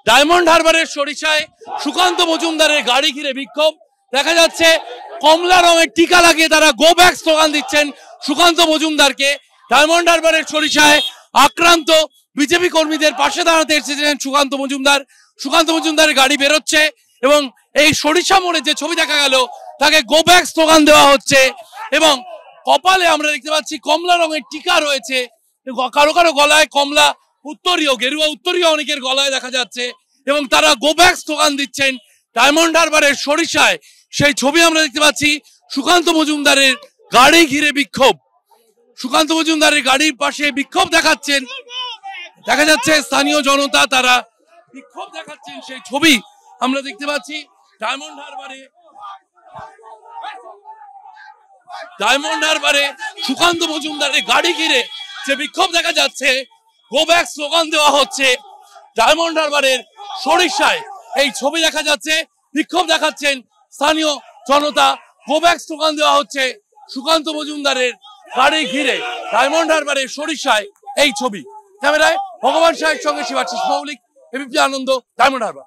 Diamond হারবারের সরিষায় সুকান্ত মজুমদারের গাড়ি ঘিরে বিক্ষোভ দেখা যাচ্ছে। কমলা রঙের টিকা লাগিয়ে তারা গো ব্যাক স্লোগান দিচ্ছেন সুকান্ত মজুমদারকে। ডায়মন্ড হারবারের সরিষায় আক্রান্ত বিজেপি কর্মীদের পাশে দাঁড়াতে এসেছিলেন সুকান্ত মজুমদার। সুকান্ত মজুমদারের গাড়ি বেরোচ্ছে এবং এই সরিষা মোড়ে যে ছবি দেখা গেল তাকে গো ব্যাক স্লোগান দেওয়া হচ্ছে এবং কপালে আমরা দেখতে পাচ্ছি কমলা রঙের টিকা রয়েছে। কারো কারো গলায় কমলা উত্তরীয়, গেরুয়া উত্তরীয় অনেকের গলায় দেখা যাচ্ছে এবং তারা গো ব্যাক স্লোগান দিচ্ছেন ডায়মন্ড হারবারের সরিষায়। সেই ছবি আমরা দেখতে পাচ্ছি। সুকান্ত মজুমদারের গাড়ি ঘিরে বিক্ষোভ, সুকান্ত মজুমদারের গাড়ির পাশে বিক্ষোভ দেখাচ্ছেন, দেখা যাচ্ছে স্থানীয় জনতা তারা বিক্ষোভ দেখাচ্ছেন, সেই ছবি আমরা দেখতে পাচ্ছি। ডায়মন্ড হারবারে সুকান্ত মজুমদারের গাড়ি ঘিরে যে বিক্ষোভ দেখা যাচ্ছে, গো ব্যাক স্লোগান দেওয়া হচ্ছে ডায়মন্ড হারবারের সরিষায়। এই ছবি দেখা যাচ্ছে, বিক্ষোভ দেখাচ্ছেন স্থানীয় জনতা, গো ব্যাক স্লোগান দেওয়া হচ্ছে সুকান্ত মজুমদারের গাড়ি ঘিরে ডায়মন্ড হারবারের সরিষায়। এই ছবি ক্যামেরায় ভগবান সাহের সঙ্গে শিবাশিস মৌলিক, এবিপি আনন্দ, ডায়মন্ড হারবার।